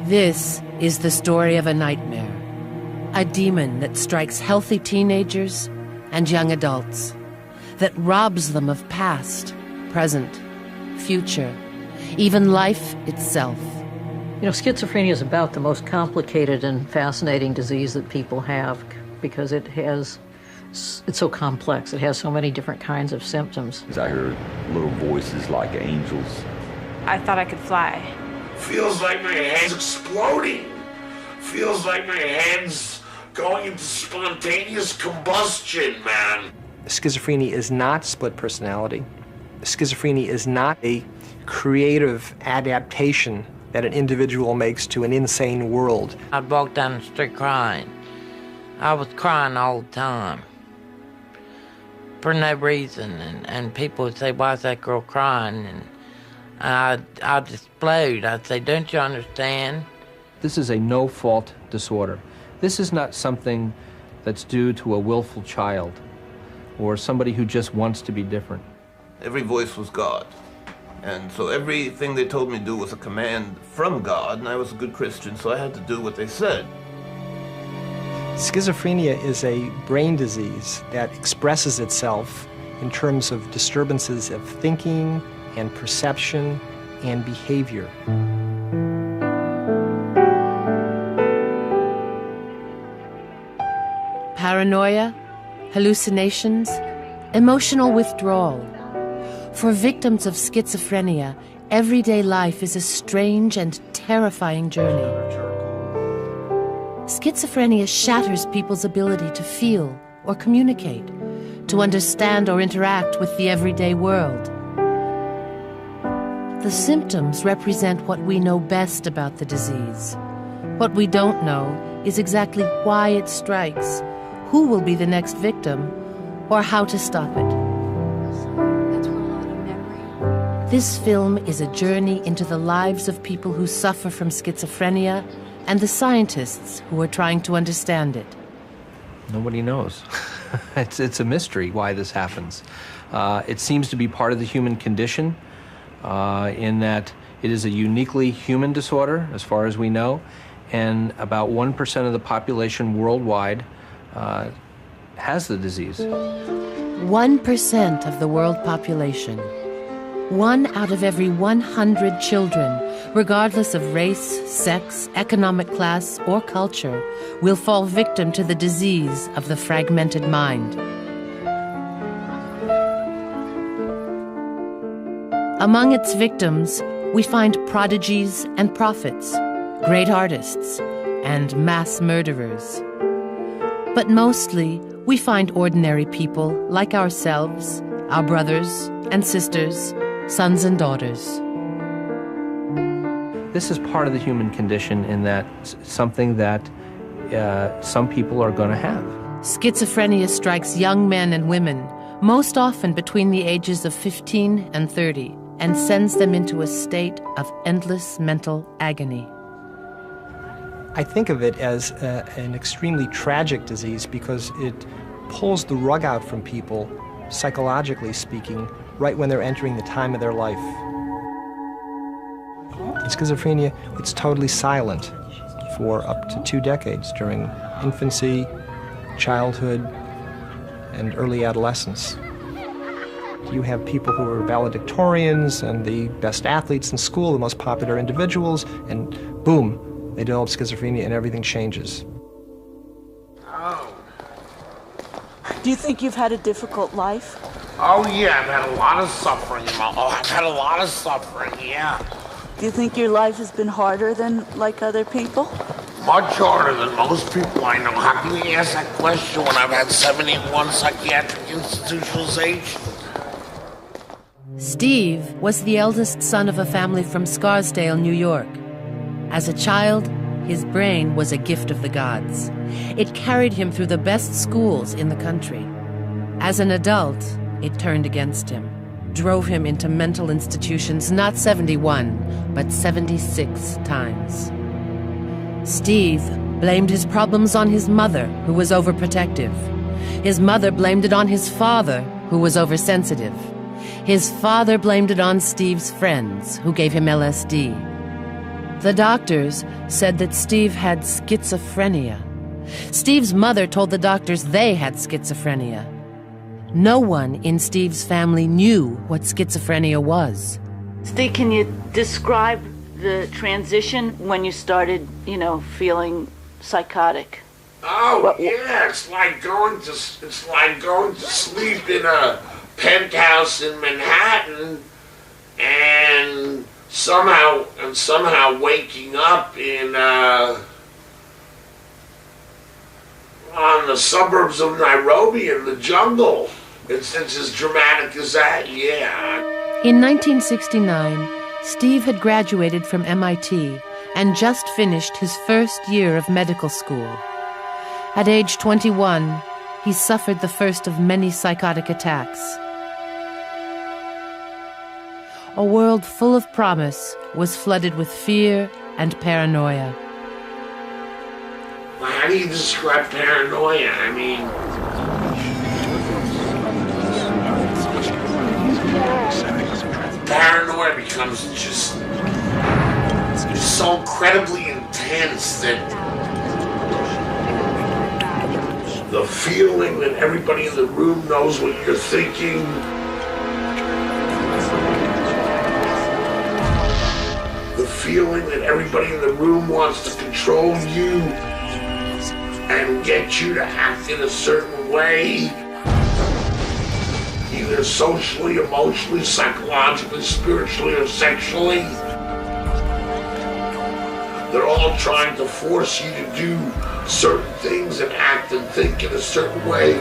This is the story of a nightmare, a demon that strikes healthy teenagers and young adults, that robs them of past, present, future, even life itself. You know, schizophrenia is about the most complicated and fascinating disease that people have because it's so complex. It has so many different kinds of symptoms. I heard little voices like angels. I thought I could fly. Feels like my head's exploding. Feels like my head's going into spontaneous combustion, man. Schizophrenia is not split personality. Schizophrenia is not a creative adaptation that an individual makes to an insane world. I'd walk down the street crying. I was crying all the time for no reason, and people would say, "Why is that girl crying?" And I'd explode. I'd say, "Don't you understand?" This is a no-fault disorder. This is not something that's due to a willful child or somebody who just wants to be different. Every voice was God. And so everything they told me to do was a command from God, and I was a good Christian, so I had to do what they said. Schizophrenia is a brain disease that expresses itself in terms of disturbances of thinking and perception and behavior. Paranoia, hallucinations, emotional withdrawal. For victims of schizophrenia, everyday life is a strange and terrifying journey. Schizophrenia shatters people's ability to feel or communicate, to understand or interact with the everyday world. The symptoms represent what we know best about the disease. What we don't know is exactly why it strikes, who will be the next victim, or how to stop it. This film is a journey into the lives of people who suffer from schizophrenia and the scientists who are trying to understand it. Nobody knows. It's a mystery why this happens. It seems to be part of the human condition in that it is a uniquely human disorder, as far as we know, and about 1% of the population worldwide has the disease. 1% of the world population. 1 out of every 100 children, regardless of race, sex, economic class, or culture, will fall victim to the disease of the fragmented mind. Among its victims, we find prodigies and prophets, great artists, and mass murderers. But mostly, we find ordinary people like ourselves, our brothers and sisters, sons and daughters. This is part of the human condition in that something that some people are going to have. Schizophrenia strikes young men and women, most often between the ages of 15 and 30, and sends them into a state of endless mental agony. I think of it as an extremely tragic disease because it pulls the rug out from people, psychologically speaking, right when they're entering the time of their life. In schizophrenia, it's totally silent for up to 2 decades during infancy, childhood, and early adolescence. You have people who are valedictorians and the best athletes in school, the most popular individuals, and boom, they develop schizophrenia and everything changes. Do you think you've had a difficult life? Oh yeah, I've had a lot of suffering. I've had a lot of suffering, yeah. Do you think your life has been harder than like other people? Much harder than most people I know. How can you ask that question when I've had 71 psychiatric institutionalizations? Steve was the eldest son of a family from Scarsdale, New York. As a child, his brain was a gift of the gods. It carried him through the best schools in the country. As an adult, it turned against him, drove him into mental institutions not 71, but 76 times. Steve blamed his problems on his mother, who was overprotective. His mother blamed it on his father, who was oversensitive. His father blamed it on Steve's friends, who gave him LSD. The doctors said that Steve had schizophrenia. Steve's mother told the doctors they had schizophrenia. No one in Steve's family knew what schizophrenia was. Steve, can you describe the transition when you started, feeling psychotic? Oh, yeah, it's like going to sleep in a penthouse in Manhattan and somehow waking up in on the suburbs of Nairobi in the jungle. It's as dramatic as that, yeah. In 1969, Steve had graduated from MIT and just finished his first year of medical school. At age 21, he suffered the first of many psychotic attacks. A world full of promise was flooded with fear and paranoia. How do you describe paranoia? I mean, paranoia becomes just so incredibly intense that the feeling that everybody in the room knows what you're thinking, the feeling that everybody in the room wants to control you and get you to act in a certain way, either socially, emotionally, psychologically, spiritually, or sexually. They're all trying to force you to do certain things and act and think in a certain way.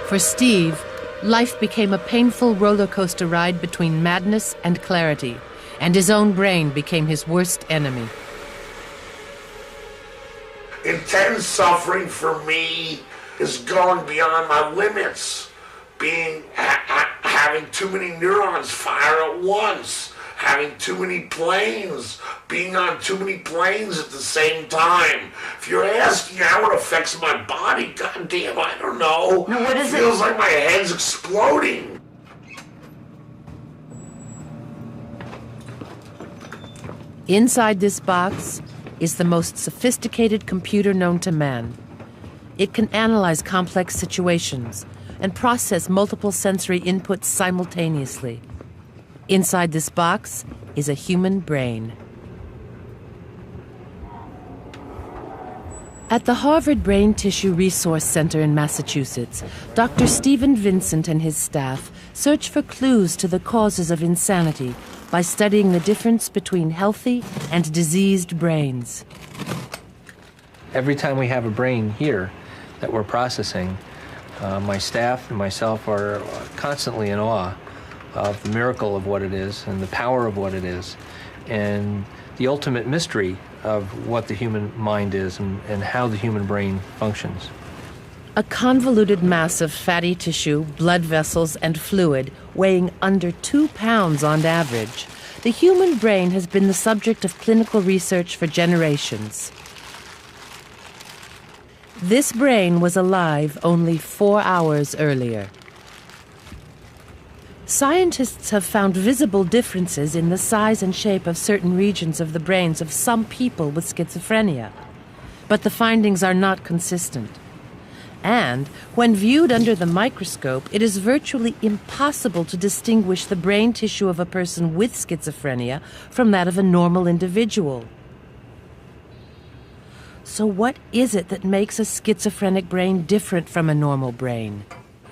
For Steve, life became a painful roller coaster ride between madness and clarity, and his own brain became his worst enemy. Intense suffering for me is going beyond my limits. Having too many neurons fire at once, having too many planes, being on too many planes at the same time. If you're asking how it affects my body, goddamn, I don't know. No, what is it? Feels like my head's exploding. Inside this box is the most sophisticated computer known to man. It can analyze complex situations and process multiple sensory inputs simultaneously. Inside this box is a human brain. At the Harvard Brain Tissue Resource Center in Massachusetts, Dr. Stephen Vincent and his staff search for clues to the causes of insanity by studying the difference between healthy and diseased brains. Every time we have a brain here that we're processing, my staff and myself are constantly in awe of the miracle of what it is and the power of what it is and the ultimate mystery of what the human mind is and how the human brain functions. A convoluted mass of fatty tissue, blood vessels, and fluid weighing under 2 pounds on average, the human brain has been the subject of clinical research for generations. This brain was alive only 4 hours earlier. Scientists have found visible differences in the size and shape of certain regions of the brains of some people with schizophrenia, but the findings are not consistent. And when viewed under the microscope, it is virtually impossible to distinguish the brain tissue of a person with schizophrenia from that of a normal individual. So what is it that makes a schizophrenic brain different from a normal brain?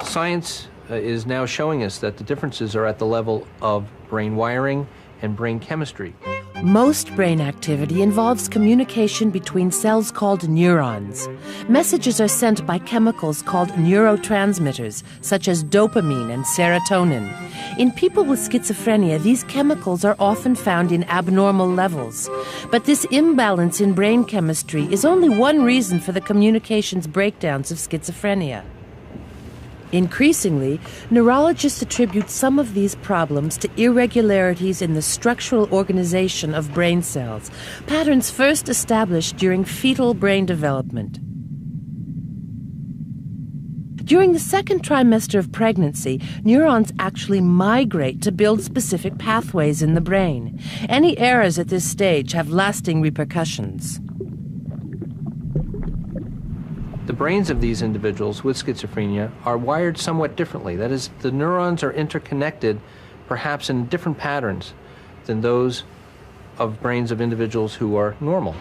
Science is now showing us that the differences are at the level of brain wiring and brain chemistry. Most brain activity involves communication between cells called neurons. Messages are sent by chemicals called neurotransmitters, such as dopamine and serotonin. In people with schizophrenia, these chemicals are often found in abnormal levels. But this imbalance in brain chemistry is only one reason for the communications breakdowns of schizophrenia. Increasingly, neurologists attribute some of these problems to irregularities in the structural organization of brain cells, patterns first established during fetal brain development. During the second trimester of pregnancy, neurons actually migrate to build specific pathways in the brain. Any errors at this stage have lasting repercussions. The brains of these individuals with schizophrenia are wired somewhat differently. That is, the neurons are interconnected perhaps in different patterns than those of brains of individuals who are normal.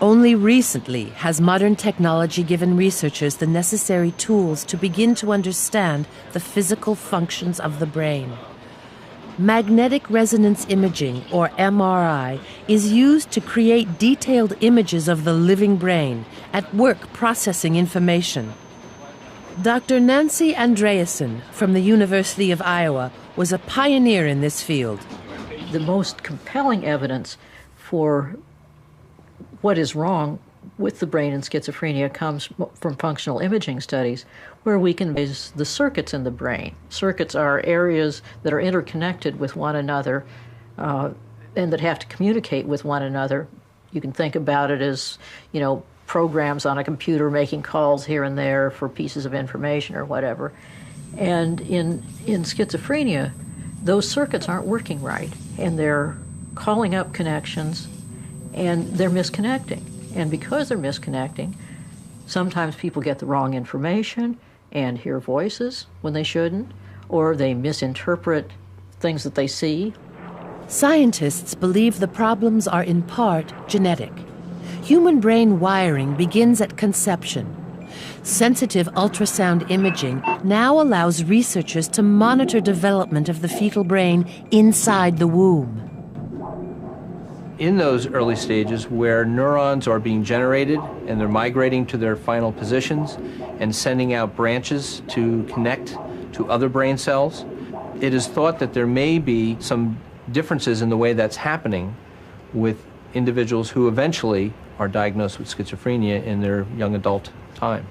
Only recently has modern technology given researchers the necessary tools to begin to understand the physical functions of the brain. Magnetic resonance imaging, or MRI, is used to create detailed images of the living brain at work processing information. Dr. Nancy Andreasen from the University of Iowa was a pioneer in this field. The most compelling evidence for what is wrong with the brain in schizophrenia comes from functional imaging studies, where we can measure the circuits in the brain. Circuits are areas that are interconnected with one another and that have to communicate with one another. You can think about it as, programs on a computer making calls here and there for pieces of information or whatever. And in schizophrenia, those circuits aren't working right, and they're calling up connections, and they're misconnecting. And because they're misconnecting, sometimes people get the wrong information and hear voices when they shouldn't, or they misinterpret things that they see. Scientists believe the problems are in part genetic. Human brain wiring begins at conception. Sensitive ultrasound imaging now allows researchers to monitor development of the fetal brain inside the womb. In those early stages where neurons are being generated and they're migrating to their final positions and sending out branches to connect to other brain cells, it is thought that there may be some differences in the way that's happening with individuals who eventually are diagnosed with schizophrenia in their young adult time.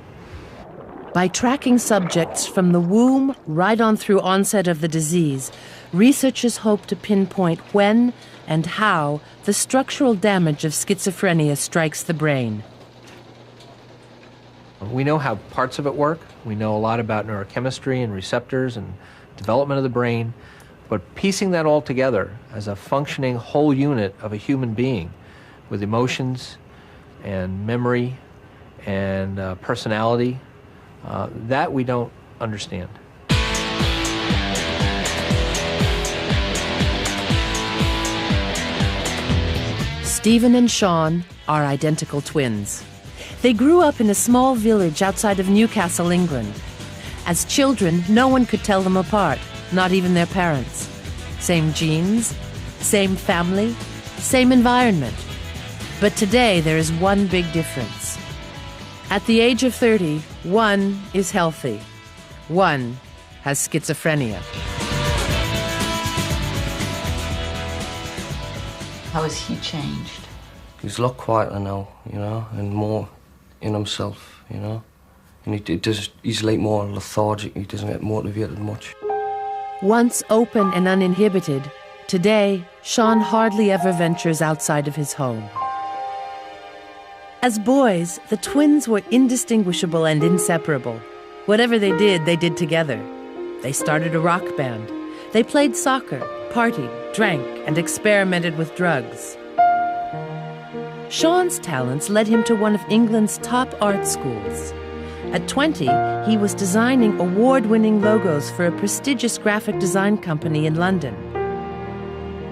By tracking subjects from the womb right on through onset of the disease, researchers hope to pinpoint when and how the structural damage of schizophrenia strikes the brain. We know how parts of it work. We know a lot about neurochemistry and receptors and development of the brain, but piecing that all together as a functioning whole unit of a human being with emotions and memory and personality, that we don't understand. Stephen and Sean are identical twins. They grew up in a small village outside of Newcastle, England. As children, no one could tell them apart, not even their parents. Same genes, same family, same environment. But today there is one big difference. At the age of 30, one is healthy. One has schizophrenia. How has he changed? He's a lot quieter now, and more in himself, And he's like more lethargic. He doesn't get motivated much. Once open and uninhibited, today, Sean hardly ever ventures outside of his home. As boys, the twins were indistinguishable and inseparable. Whatever they did together. They started a rock band. They played soccer, partied, drank, and experimented with drugs. Sean's talents led him to one of England's top art schools. At 20, he was designing award-winning logos for a prestigious graphic design company in London.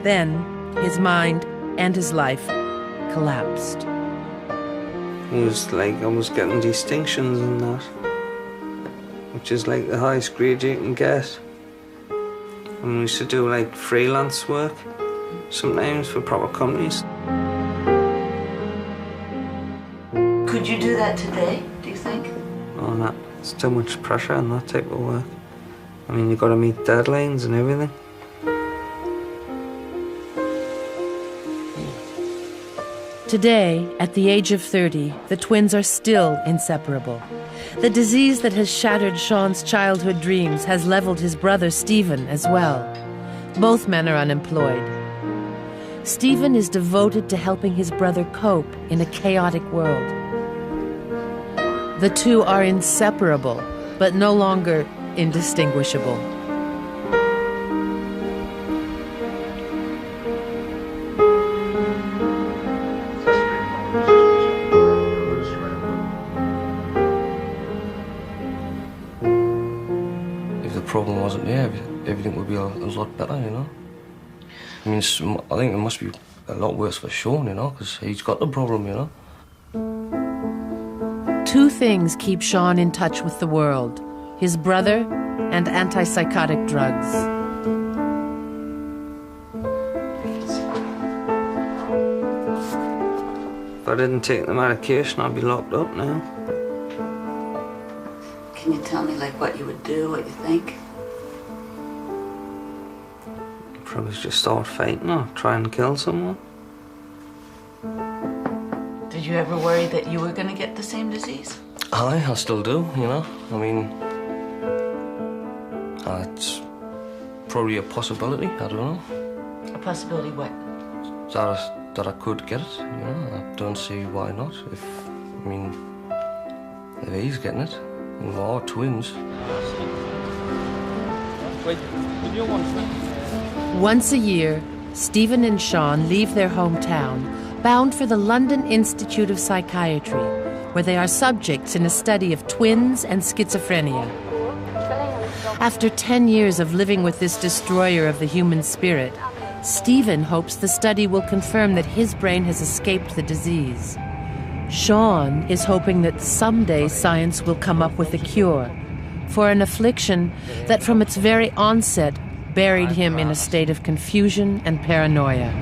Then, his mind and his life collapsed. It was like I was getting distinctions and that, which is like the highest grade you can get. And we used to do like freelance work, sometimes for proper companies. Could you do that today, do you think? Oh, no, it's too much pressure on that type of work. I mean, you've got to meet deadlines and everything. Today, at the age of 30, the twins are still inseparable. The disease that has shattered Sean's childhood dreams has leveled his brother Stephen as well. Both men are unemployed. Stephen is devoted to helping his brother cope in a chaotic world. The two are inseparable, but no longer indistinguishable. If the problem wasn't there, everything would be a lot better, you know. I mean, I think it must be a lot worse for Sean, you know, because he's got the problem, you know. Two things keep Sean in touch with the world: his brother and antipsychotic drugs. If I didn't take the medication, I'd be locked up now. Can you tell me, like, what you would do, what you think? I'd probably just start fighting or try and kill someone. Did you ever worry that you were going to get the same disease? I still do, you know. I mean, it's probably a possibility, I don't know. A possibility what? That I could get it, you know. I don't see why not. If he's getting it, and we're all twins. Wait, you want Once a year, Stephen and Sean leave their hometown, bound for the London Institute of Psychiatry, where they are subjects in a study of twins and schizophrenia. After 10 years of living with this destroyer of the human spirit, Stephen hopes the study will confirm that his brain has escaped the disease. Sean is hoping that someday science will come up with a cure for an affliction that from its very onset buried him in a state of confusion and paranoia.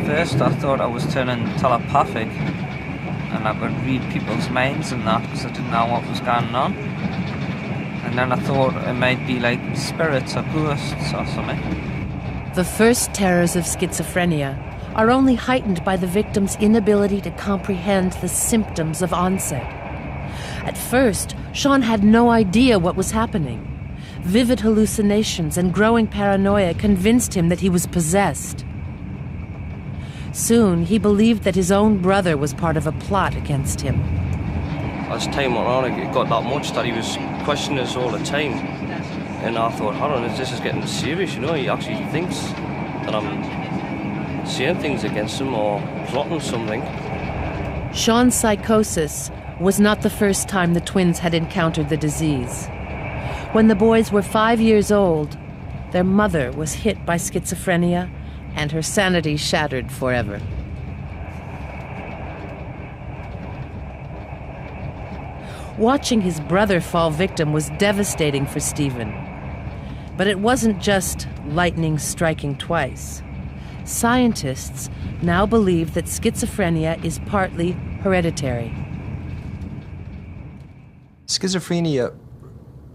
First, I thought I was turning telepathic, and I could read people's minds and that, because I didn't know what was going on. And then I thought it might be like spirits or ghosts or something. The first terrors of schizophrenia are only heightened by the victim's inability to comprehend the symptoms of onset. At first, Sean had no idea what was happening. Vivid hallucinations and growing paranoia convinced him that he was possessed. Soon, he believed that his own brother was part of a plot against him. As time went on, it got that much that he was questioning us all the time. And I thought, hold on, this is getting serious, you know. He actually thinks that I'm saying things against him or plotting something. Sean's psychosis was not the first time the twins had encountered the disease. When the boys were 5 years old, their mother was hit by schizophrenia and her sanity shattered forever. Watching his brother fall victim was devastating for Stephen. But it wasn't just lightning striking twice. Scientists now believe that schizophrenia is partly hereditary. Schizophrenia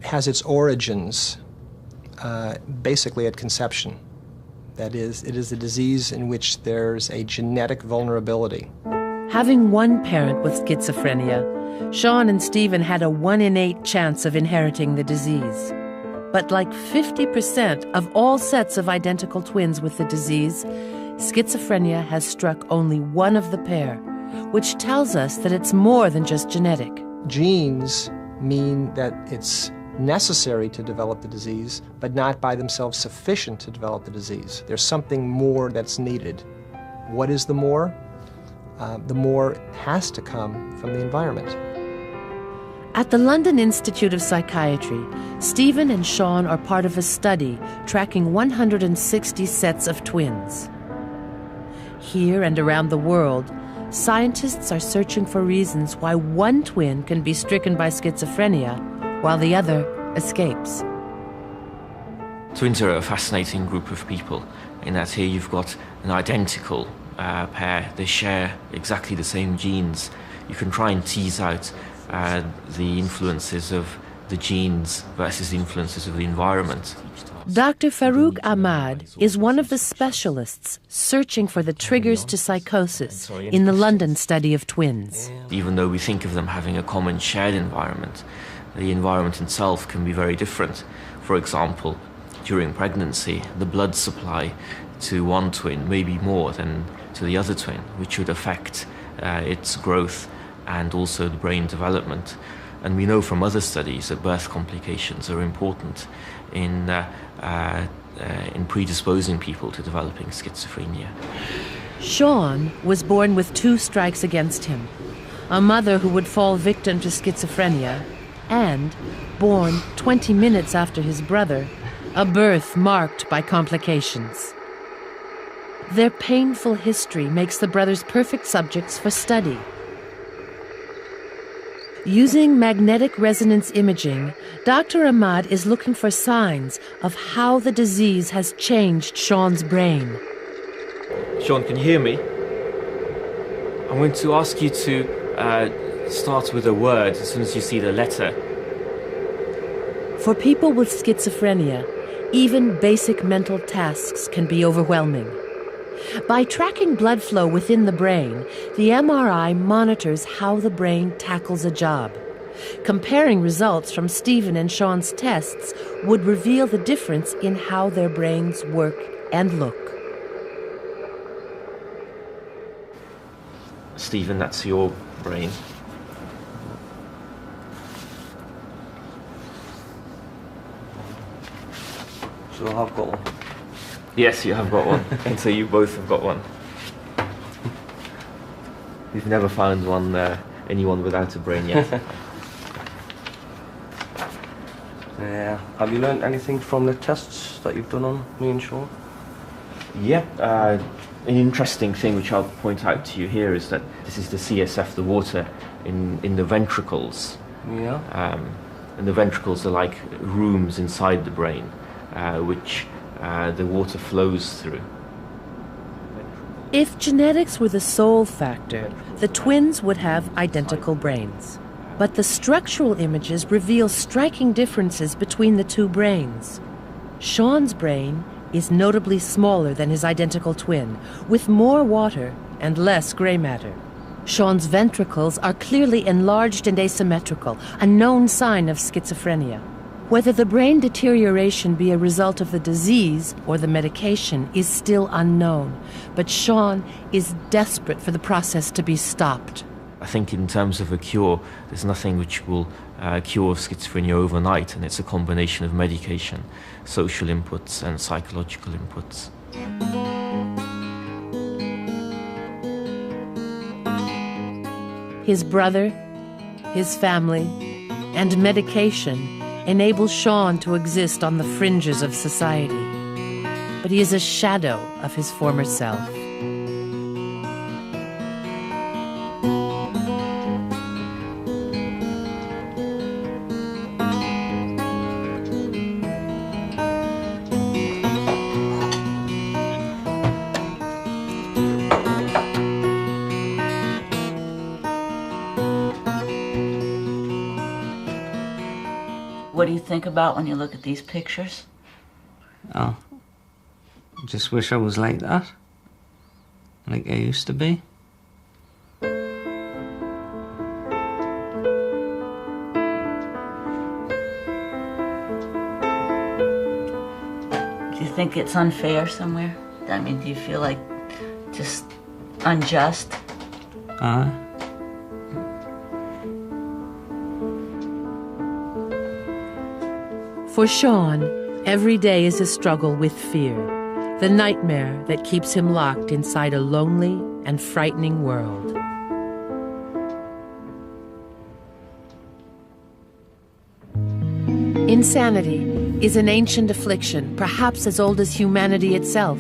has its origins basically at conception. That is, it is a disease in which there's a genetic vulnerability. Having one parent with schizophrenia, Sean and Stephen had a 1 in 8 chance of inheriting the disease. But like 50% of all sets of identical twins with the disease, schizophrenia has struck only one of the pair, which tells us that it's more than just genetic. Genes mean that it's necessary to develop the disease, but not by themselves sufficient to develop the disease. There's something more that's needed. What is the more? The more has to come from the environment. At the London Institute of Psychiatry, Stephen and Sean are part of a study tracking 160 sets of twins. Here and around the world, scientists are searching for reasons why one twin can be stricken by schizophrenia while the other escapes. Twins are a fascinating group of people in that here you've got an identical pair. They share exactly the same genes. You can try and tease out the influences of the genes versus the influences of the environment. Dr. Farouk Ahmad is one of the specialists searching for the triggers to psychosis in the London study of twins. Even though we think of them having a common shared environment, the environment itself can be very different. For example, during pregnancy, the blood supply to one twin may be more than to the other twin, which would affect its growth and also the brain development. And we know from other studies that birth complications are important in predisposing people to developing schizophrenia. Sean was born with 2 strikes against him: a mother who would fall victim to schizophrenia, and, born 20 minutes after his brother, a birth marked by complications. Their painful history makes the brothers perfect subjects for study. Using magnetic resonance imaging, Dr. Ahmad is looking for signs of how the disease has changed Sean's brain. Sean, can you hear me? I'm going to ask you to start with a word as soon as you see the letter. For people with schizophrenia, even basic mental tasks can be overwhelming. By tracking blood flow within the brain, the MRI monitors how the brain tackles a job. Comparing results from Stephen and Sean's tests would reveal the difference in how their brains work and look. Stephen, that's your brain. So I've got one. Yes, you have got one. And so you both have got one. We've never found anyone without a brain yet. Yeah. Have you learned anything from the tests that you've done on me and Sean? Yeah. An interesting thing which I'll point out to you here is that this is the CSF, the water in the ventricles. Yeah. And the ventricles are like rooms inside the brain, which the water flows through. If genetics were the sole factor, the twins would have identical brains. But the structural images reveal striking differences between the 2 brains. Sean's brain is notably smaller than his identical twin, with more water and less gray matter. Sean's ventricles are clearly enlarged and asymmetrical, a known sign of schizophrenia. Whether the brain deterioration be a result of the disease or the medication is still unknown, but Sean is desperate for the process to be stopped. I think in terms of a cure, there's nothing which will cure schizophrenia overnight, and it's a combination of medication, social inputs and psychological inputs. His brother, his family, and medication enable Sean to exist on the fringes of society. But he is a shadow of his former self. What do you think about when you look at these pictures? Oh, just wish I was like that, like I used to be. Do you think it's unfair somewhere? I mean, do you feel like just unjust? For Sean, every day is a struggle with fear, the nightmare that keeps him locked inside a lonely and frightening world. Insanity is an ancient affliction, perhaps as old as humanity itself.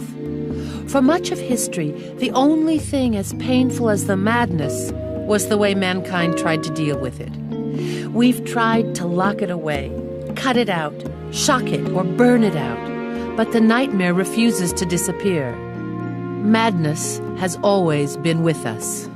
For much of history, the only thing as painful as the madness was the way mankind tried to deal with it. We've tried to lock it away, cut it out, shock it, or burn it out, but the nightmare refuses to disappear. Madness has always been with us.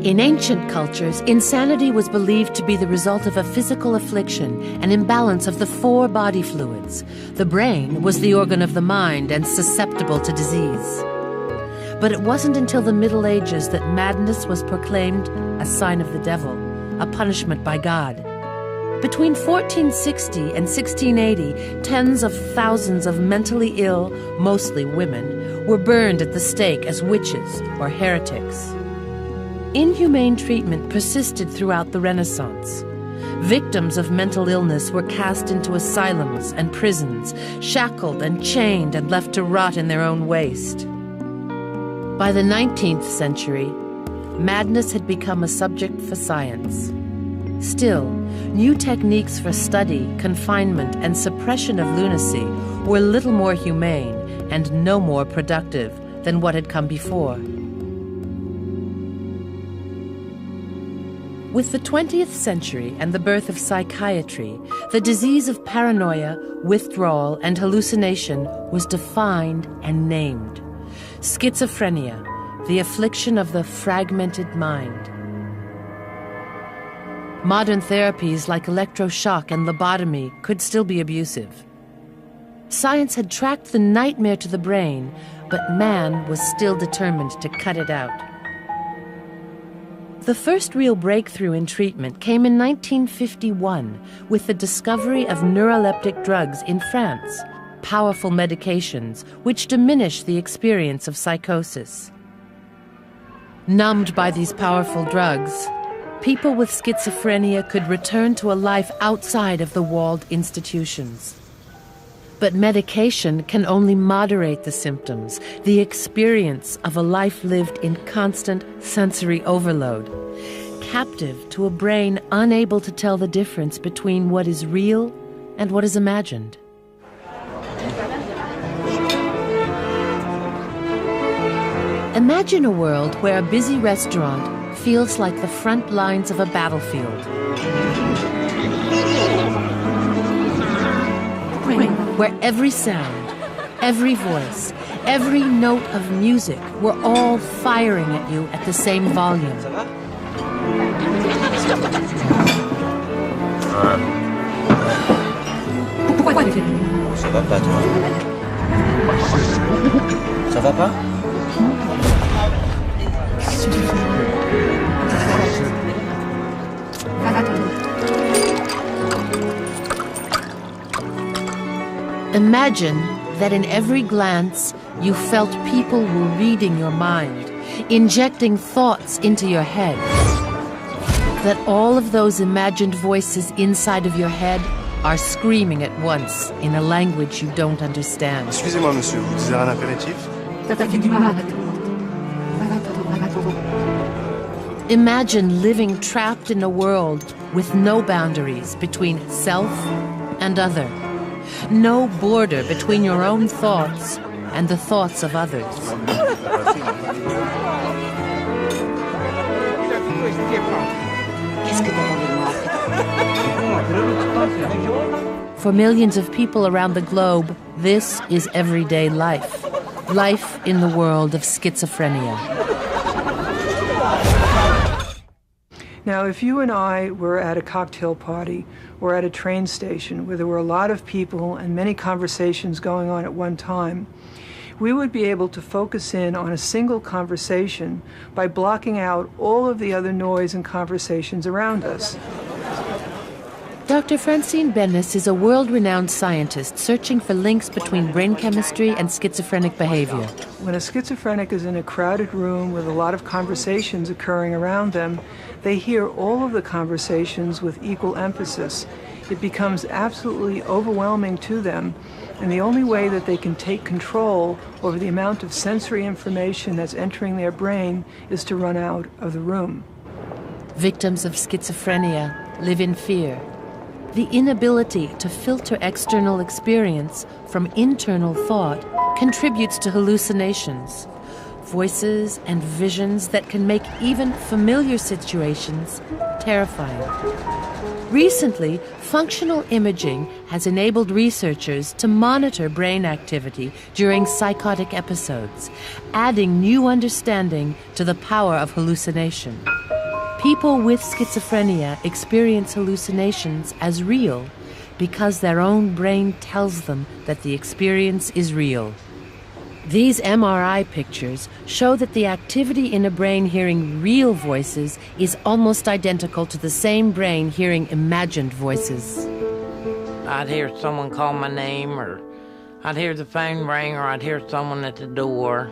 In ancient cultures, insanity was believed to be the result of a physical affliction, an imbalance of the 4 body fluids. The brain was the organ of the mind and susceptible to disease. But it wasn't until the Middle Ages that madness was proclaimed a sign of the devil, a punishment by God. Between 1460 and 1680, tens of thousands of mentally ill, mostly women, were burned at the stake as witches or heretics. Inhumane treatment persisted throughout the Renaissance. Victims of mental illness were cast into asylums and prisons, shackled and chained and left to rot in their own waste. By the 19th century, madness had become a subject for science. Still, new techniques for study, confinement, and suppression of lunacy were little more humane and no more productive than what had come before. With the 20th century and the birth of psychiatry, the disease of paranoia, withdrawal, and hallucination was defined and named. Schizophrenia, the affliction of the fragmented mind. Modern therapies like electroshock and lobotomy could still be abusive. Science had tracked the nightmare to the brain, but man was still determined to cut it out. The first real breakthrough in treatment came in 1951 with the discovery of neuroleptic drugs in France, powerful medications which diminish the experience of psychosis. Numbed by these powerful drugs, people with schizophrenia could return to a life outside of the walled institutions. But medication can only moderate the symptoms, the experience of a life lived in constant sensory overload, captive to a brain unable to tell the difference between what is real and what is imagined. Imagine a world where a busy restaurant feels like the front lines of a battlefield. Where every sound, every voice, every note of music were all firing at you at the same volume. Ça va pas, toi? Ça va pas? Imagine that in every glance you felt people were reading your mind, injecting thoughts into your head. That all of those imagined voices inside of your head are screaming at once in a language you don't understand. Excusez-moi, monsieur, vous désirez un apéritif? Imagine living trapped in a world with no boundaries between self and other. No border between your own thoughts and the thoughts of others. For millions of people around the globe, this is everyday life. Life in the world of schizophrenia. Now, if you and I were at a cocktail party or at a train station where there were a lot of people and many conversations going on at one time, we would be able to focus in on a single conversation by blocking out all of the other noise and conversations around us. Dr. Francine Bennis is a world-renowned scientist searching for links between brain chemistry and schizophrenic behavior. When a schizophrenic is in a crowded room with a lot of conversations occurring around them, they hear all of the conversations with equal emphasis. It becomes absolutely overwhelming to them, and the only way that they can take control over the amount of sensory information that's entering their brain is to run out of the room. Victims of schizophrenia live in fear. The inability to filter external experience from internal thought contributes to hallucinations, voices and visions that can make even familiar situations terrifying. Recently, functional imaging has enabled researchers to monitor brain activity during psychotic episodes, adding new understanding to the power of hallucination. People with schizophrenia experience hallucinations as real because their own brain tells them that the experience is real. These MRI pictures show that the activity in a brain hearing real voices is almost identical to the same brain hearing imagined voices. I'd hear someone call my name, or I'd hear the phone ring, or I'd hear someone at the door.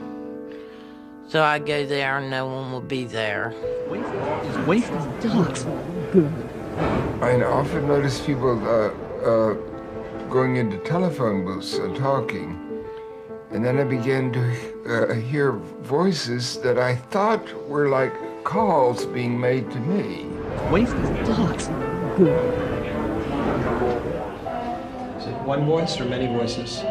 So I'd go there and no one would be there. This looks good. I often notice people going into telephone booths and talking, and then I began to hear voices that I thought were like calls being made to me. Is it one voice or many voices?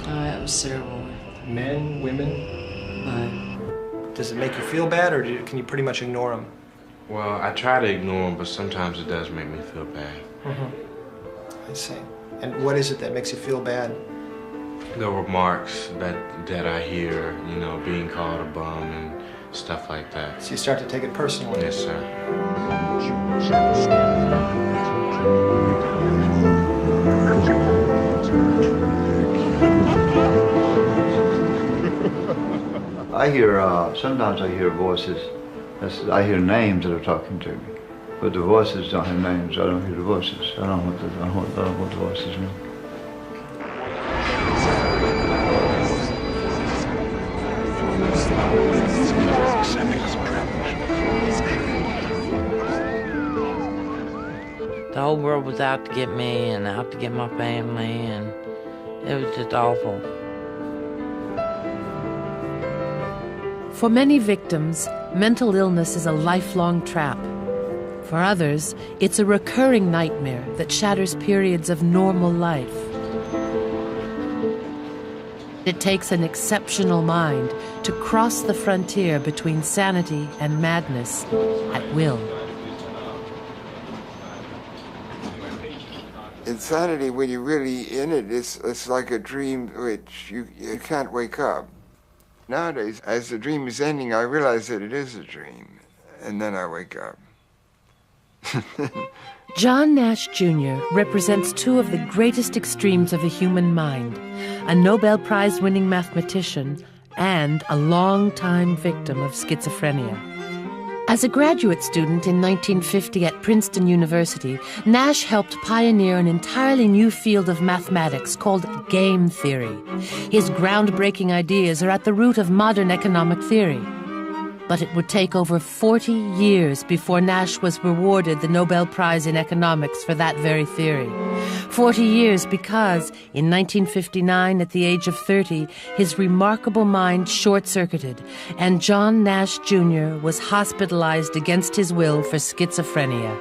It was several. Men, women? Does it make you feel bad, or can you pretty much ignore them? Well, I try to ignore them, but sometimes it does make me feel bad. I see. And what is it that makes you feel bad? The remarks that I hear, you know, being called a bum and stuff like that. So you start to take it personally? Yes, sir. I hear, sometimes I hear voices, I hear names that are talking to me, but the voices don't have names. I don't hear the voices. I don't know what the voices mean. The whole world was out to get me and out to get my family, and it was just awful. For many victims, mental illness is a lifelong trap. For others, it's a recurring nightmare that shatters periods of normal life. It takes an exceptional mind to cross the frontier between sanity and madness at will. Insanity, when you're really in it, it's like a dream which you can't wake up. Nowadays, as the dream is ending, I realize that it is a dream, and then I wake up. John Nash Jr. represents two of the greatest extremes of the human mind, a Nobel Prize-winning mathematician and a long-time victim of schizophrenia. As a graduate student in 1950 at Princeton University, Nash helped pioneer an entirely new field of mathematics called game theory. His groundbreaking ideas are at the root of modern economic theory. But it would take over 40 years before Nash was rewarded the Nobel Prize in Economics for that very theory. 40 years because, in 1959, at the age of 30, his remarkable mind short-circuited, and John Nash Jr. was hospitalized against his will for schizophrenia.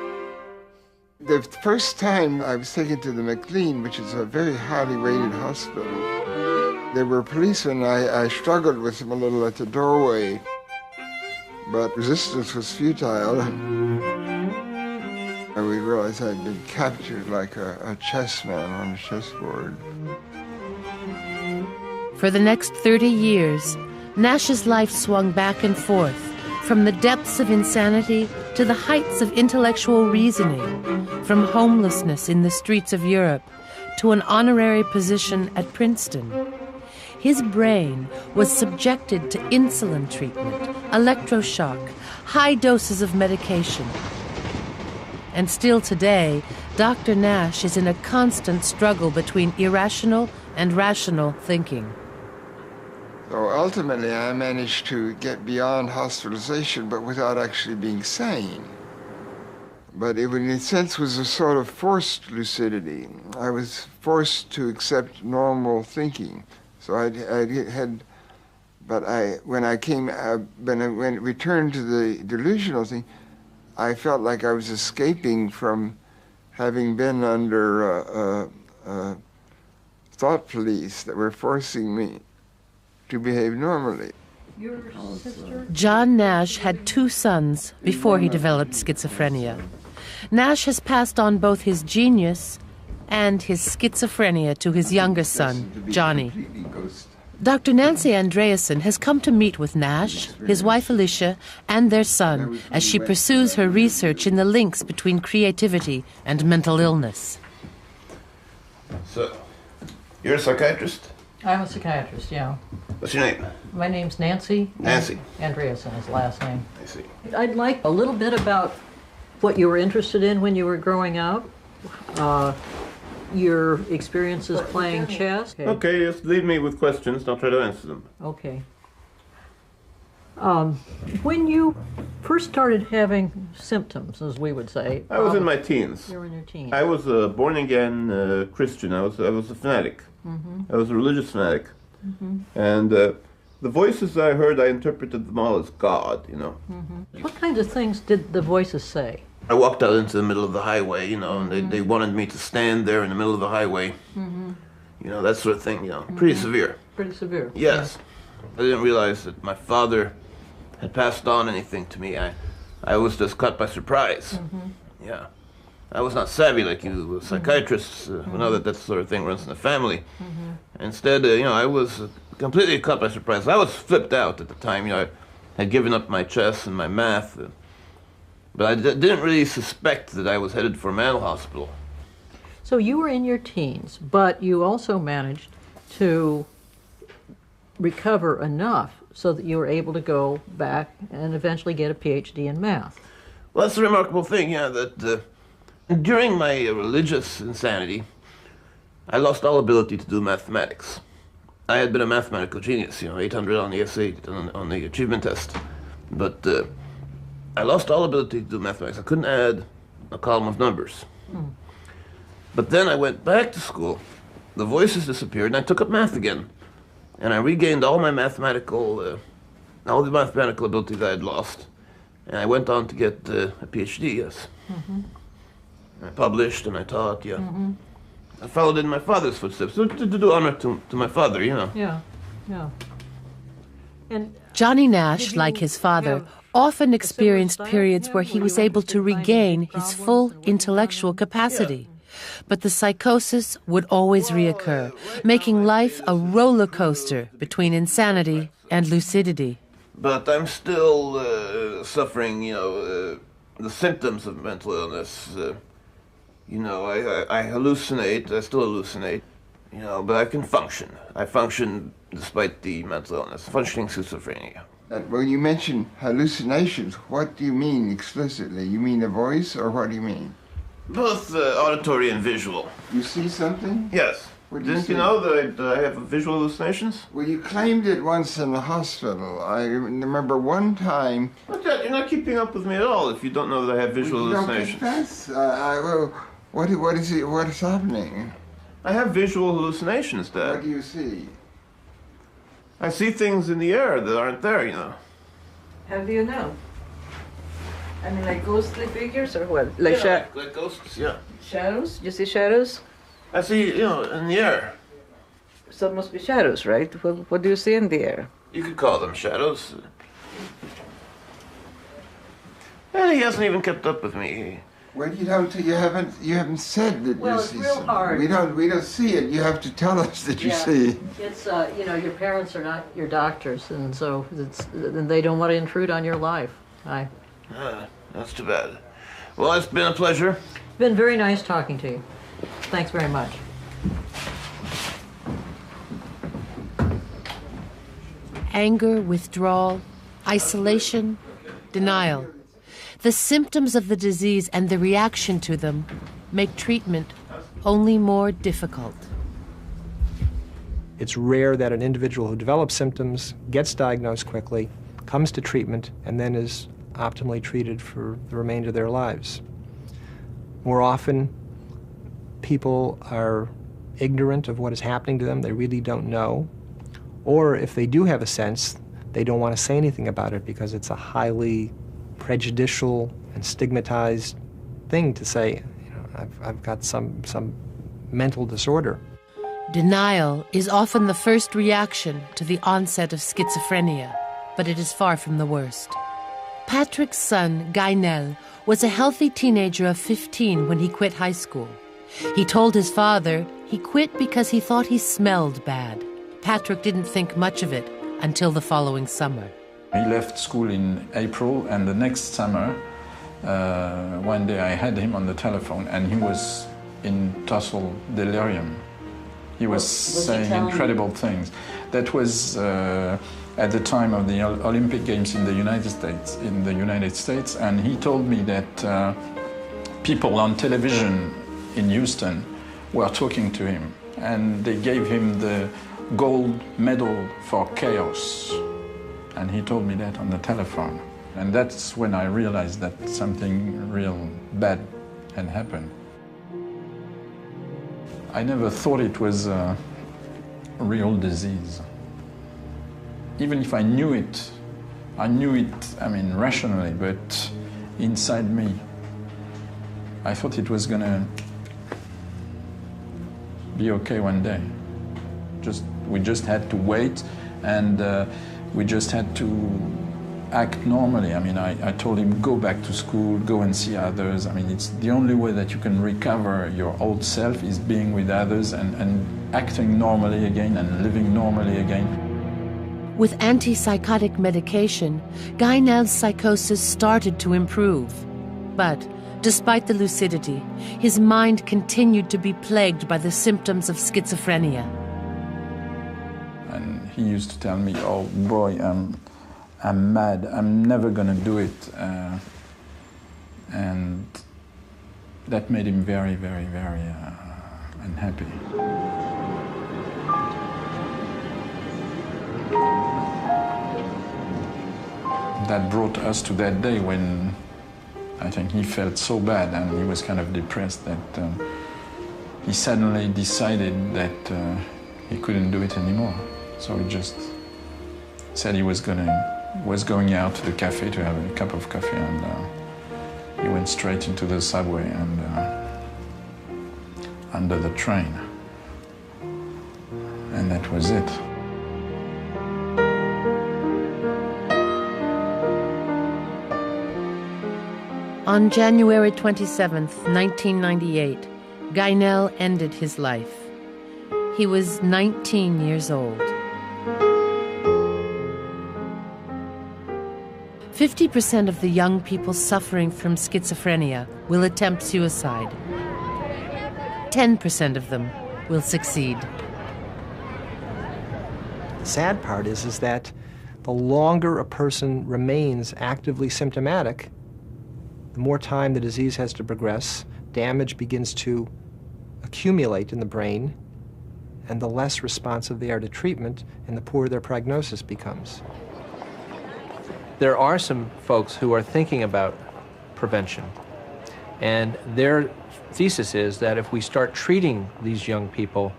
The first time I was taken to the McLean, which is a very highly rated hospital, there were policemen. I struggled with them a little at the doorway, but resistance was futile. And we realized I'd been captured like a chessman on a chessboard. For the next 30 years, Nash's life swung back and forth, from the depths of insanity to the heights of intellectual reasoning, from homelessness in the streets of Europe to an honorary position at Princeton. His brain was subjected to insulin treatment, electroshock, high doses of medication. And still today, Dr. Nash is in a constant struggle between irrational and rational thinking. So ultimately, I managed to get beyond hospitalization, but without actually being sane. But it, in a sense, was a sort of forced lucidity. I was forced to accept normal thinking. So when I returned to the delusional thing, I felt like I was escaping from having been under thought police that were forcing me to behave normally. Your sister? John Nash had 2 sons before he developed schizophrenia. Nash has passed on both his genius and his schizophrenia to his younger son, Johnny. Dr. Nancy Andreasen has come to meet with Nash, his wife Alicia, and their son as she pursues her research in the links between creativity and mental illness. So, you're a psychiatrist? I'm a psychiatrist, yeah. What's your name? My name's Nancy. Nancy. Andreasen is last name. I see. I'd like a little bit about what you were interested in when you were growing up. Your experiences playing chess. Okay, just leave me with questions and I'll try to answer them. Okay. When you first started having symptoms, as we would say, I was in my teens. You were in your teens. I was a born-again Christian. I was a fanatic. I was a religious fanatic. And the voices I heard, I interpreted them all as God, you know. What kinds of things did the voices say? I walked out into the middle of the highway, you know, and they wanted me to stand there in the middle of the highway. You know, that sort of thing, you know, pretty severe. Pretty severe. Yes. I didn't realize that my father had passed on anything to me. I was just caught by surprise. Yeah. I was not savvy like you psychiatrists who know that sort of thing runs in the family. Instead, you know, I was completely caught by surprise. I was flipped out at the time. You know, I had given up my chess and my math. But I didn't really suspect that I was headed for a mental hospital. So you were in your teens, but you also managed to recover enough so that you were able to go back and eventually get a PhD in math. Well, that's a remarkable thing, yeah, that during my religious insanity, I lost all ability to do mathematics. I had been a mathematical genius, you know, 800 on the essay, on the achievement test. But I lost all ability to do mathematics. I couldn't add a column of numbers. But then I went back to school, the voices disappeared, and I took up math again. And I regained all my mathematical, all the mathematical abilities I had lost. And I went on to get a PhD, yes. I published and I taught, yeah. I followed in my father's footsteps, to do honor to my father, you know. Yeah, yeah. And Johnny Nash, like his father, often experienced periods where he was able to regain his full intellectual capacity. But the psychosis would always reoccur, making life a roller coaster between insanity and lucidity. But I'm still suffering, you know, the symptoms of mental illness. You know, I hallucinate, I still hallucinate, you know, but I can function. I function despite the mental illness, functioning schizophrenia. When you mention hallucinations, what do you mean explicitly? You mean a voice, or what do you mean? Both auditory and visual. You see something? Yes. Didn't you know that I have visual hallucinations? Well, you claimed it once in the hospital. I remember one time... You're not keeping up with me at all if you don't know that I have visual hallucinations. Well, what is happening? I have visual hallucinations, Dad. What do you see? I see things in the air that aren't there, you know. How do you know? I mean, like ghostly figures or what? Like, like ghosts, yeah. Shadows? You see shadows? I see, you know, in the air. So it must be shadows, right? What do you see in the air? You could call them shadows. And he hasn't even kept up with me. Well, you haven't said that you see. Well, it's real hard. We don't see it. You have to tell us that you see. It's you know, your parents are not your doctors, and so they don't want to intrude on your life. That's too bad. Well, it's been a pleasure. It's been very nice talking to you. Thanks very much. Anger, withdrawal, isolation, denial. The symptoms of the disease and the reaction to them make treatment only more difficult. It's rare that an individual who develops symptoms, gets diagnosed quickly, comes to treatment, and then is optimally treated for the remainder of their lives. More often, people are ignorant of what is happening to them. They really don't know. Or if they do have a sense, they don't want to say anything about it because it's a highly prejudicial and stigmatized thing to say, you know, I've got some mental disorder. Denial is often the first reaction to the onset of schizophrenia, but it is far from the worst. Patrick's son, Gainel, was a healthy teenager of 15 when he quit high school. He told his father he quit because he thought he smelled bad. Patrick didn't think much of it until the following summer. He left school in April, and the next summer, one day I had him on the telephone, and he was in total delirium. He was saying incredible things. That was at the time of the Olympic Games in the United States, and he told me that people on television in Houston were talking to him, and they gave him the gold medal for chaos. And he told me that on the telephone. And that's when I realized that something real bad had happened. I never thought it was a real disease. Even if I knew it, I mean, rationally, but inside me, I thought it was gonna be okay one day. We just had to wait, and we just had to act normally. I mean, I told him, go back to school, go and see others. I mean, it's the only way that you can recover your old self is being with others and acting normally again and living normally again. With antipsychotic medication, Gainel's psychosis started to improve. But despite the lucidity, his mind continued to be plagued by the symptoms of schizophrenia. And he used to tell me, oh boy, I'm mad, I'm never gonna do it. And that made him very, very, very unhappy. That brought us to that day when I think he felt so bad and he was kind of depressed that he suddenly decided that he couldn't do it anymore. So he just said he was going out to the cafe to have a cup of coffee, and he went straight into the subway and under the train. And that was it. On January 27th, 1998, Gainel ended his life. He was 19 years old. 50% of the young people suffering from schizophrenia will attempt suicide. 10% of them will succeed. The sad part is that the longer a person remains actively symptomatic, the more time the disease has to progress, damage begins to accumulate in the brain, and the less responsive they are to treatment, and the poorer their prognosis becomes. There are some folks who are thinking about prevention, and their thesis is that if we start treating these young people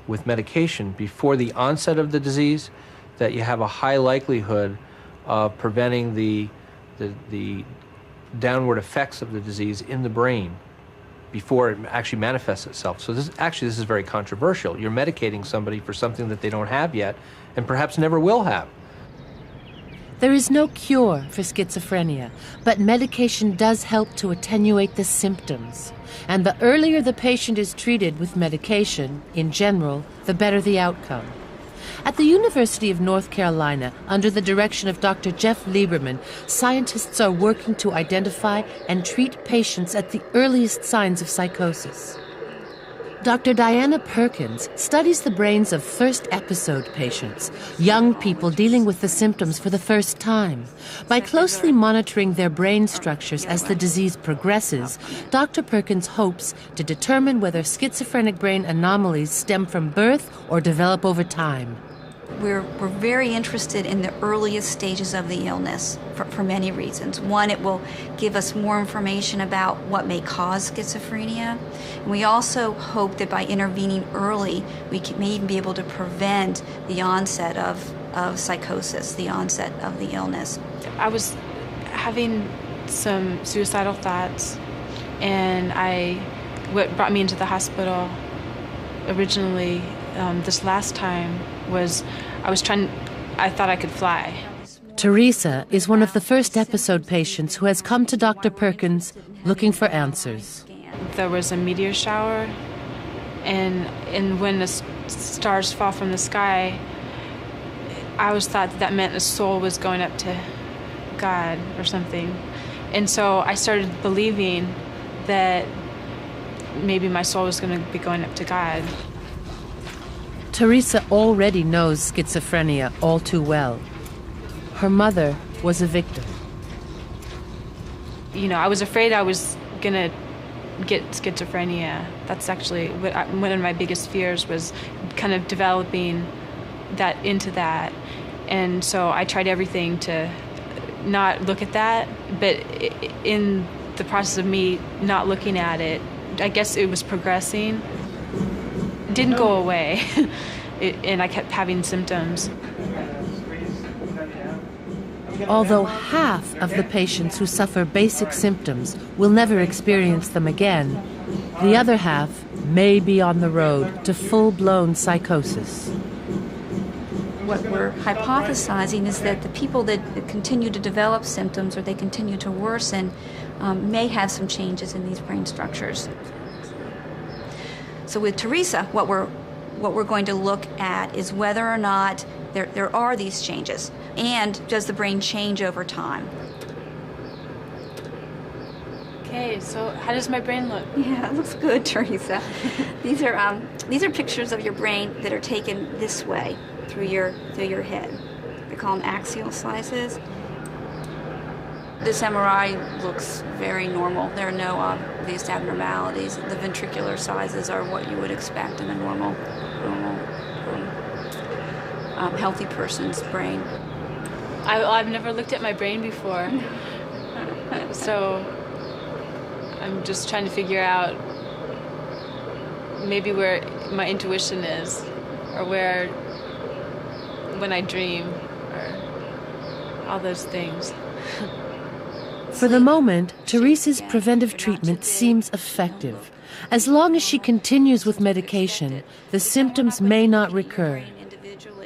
with medication before the onset of the disease, that you have a high likelihood of preventing the downward effects of the disease in the brain before it actually manifests itself. So this is very controversial. You're medicating somebody for something that they don't have yet and perhaps never will have. There is no cure for schizophrenia, but medication does help to attenuate the symptoms. And the earlier the patient is treated with medication, in general, the better the outcome. At the University of North Carolina, under the direction of Dr. Jeff Lieberman, scientists are working to identify and treat patients at the earliest signs of psychosis. Dr. Diana Perkins studies the brains of first episode patients, young people dealing with the symptoms for the first time. By closely monitoring their brain structures as the disease progresses, Dr. Perkins hopes to determine whether schizophrenic brain anomalies stem from birth or develop over time. We're very interested in the earliest stages of the illness for many reasons. One, it will give us more information about what may cause schizophrenia. And we also hope that by intervening early, we may even be able to prevent the onset of psychosis, the onset of the illness. I was having some suicidal thoughts, and what brought me into the hospital originally this last time was I thought I could fly. Teresa is one of the first episode patients who has come to Dr. Perkins looking for answers. There was a meteor shower, and when the stars fall from the sky, I always thought that meant a soul was going up to God or something. And so I started believing that maybe my soul was going to be going up to God. Teresa already knows schizophrenia all too well. Her mother was a victim. You know, I was afraid I was going to get schizophrenia. That's actually one of my biggest fears, was kind of developing that into that. And so I tried everything to not look at that, but in the process of me not looking at it, I guess it was progressing. It didn't go away, and I kept having symptoms. Although half of the patients who suffer basic symptoms will never experience them again, the other half may be on the road to full-blown psychosis. What we're hypothesizing is that the people that continue to develop symptoms or they continue to worsen may have some changes in these brain structures. So with Teresa, what we're going to look at is whether or not there are these changes, and does the brain change over time. Okay, so how does my brain look? Yeah, it looks good, Teresa. These are pictures of your brain that are taken this way through your head. We call them axial slices. This MRI looks very normal. There are no obvious abnormalities. The ventricular sizes are what you would expect in a normal healthy person's brain. I've never looked at my brain before, so I'm just trying to figure out maybe where my intuition is, or where when I dream, or all those things. For the moment, Teresa's preventive treatment seems effective. As long as she continues with medication, the symptoms may not recur.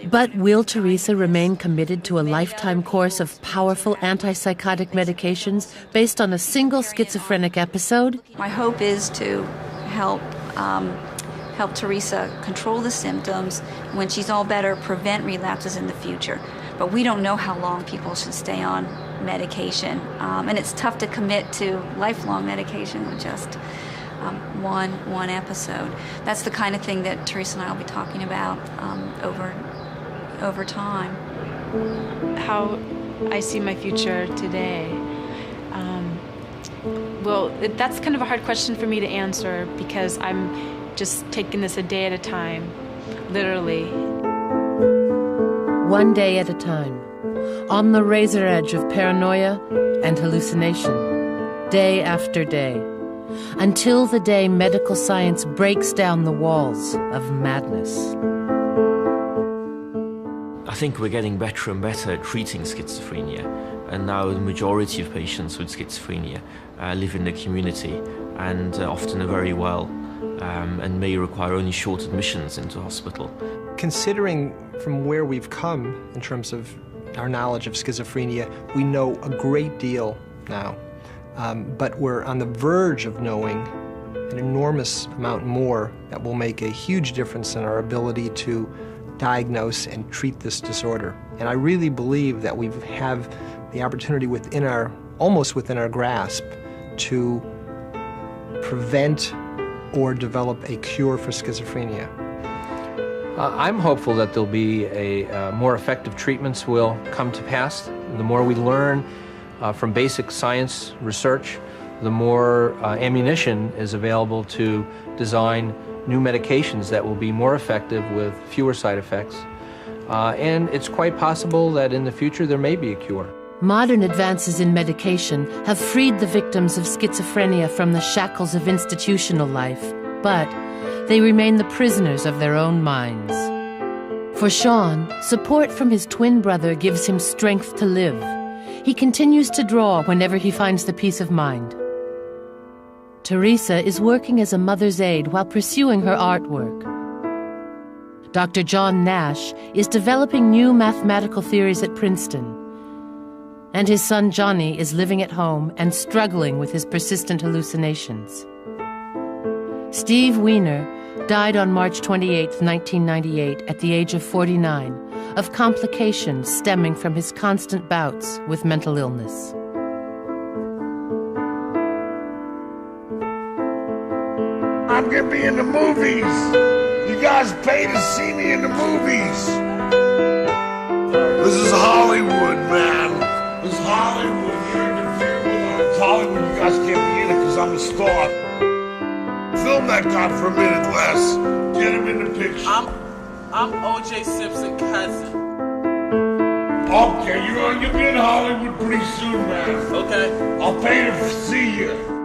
But will Teresa remain committed to a lifetime course of powerful antipsychotic medications based on a single schizophrenic episode? My hope is to help Teresa control the symptoms. When she's all better, prevent relapses in the future. But we don't know how long people should stay on medication. And it's tough to commit to lifelong medication with just one episode. That's the kind of thing that Teresa and I will be talking about over time. How I see my future today. Well, that's kind of a hard question for me to answer because I'm just taking this a day at a time, literally. One day at a time, on the razor edge of paranoia and hallucination, day after day, until the day medical science breaks down the walls of madness. I think we're getting better and better at treating schizophrenia, and now the majority of patients with schizophrenia live in the community and often are very well and may require only short admissions into hospital. Considering from where we've come in terms of our knowledge of schizophrenia, we know a great deal now, but we're on the verge of knowing an enormous amount more that will make a huge difference in our ability to diagnose and treat this disorder. And I really believe that we have the opportunity almost within our grasp to prevent or develop a cure for schizophrenia. I'm hopeful that there'll be more effective treatments will come to pass. The more we learn from basic science research, the more ammunition is available to design new medications that will be more effective with fewer side effects. And it's quite possible that in the future there may be a cure. Modern advances in medication have freed the victims of schizophrenia from the shackles of institutional life, but they remain the prisoners of their own minds. For Sean, support from his twin brother gives him strength to live. He continues to draw whenever he finds the peace of mind. Teresa is working as a mother's aide while pursuing her artwork. Dr. John Nash is developing new mathematical theories at Princeton. And his son Johnny is living at home and struggling with his persistent hallucinations. Steve Weiner died on March 28, 1998, at the age of 49, of complications stemming from his constant bouts with mental illness. I'm gonna be in the movies. You guys pay to see me in the movies. This is Hollywood, man. This is Hollywood. You're interfering with us. It's Hollywood. You guys can't be in it because I'm a star. Film that guy for a minute, Les. Get him in the picture. I'm O.J. Simpson's cousin. Okay, you'll be in Hollywood pretty soon, man. Okay. I'll pay to see you.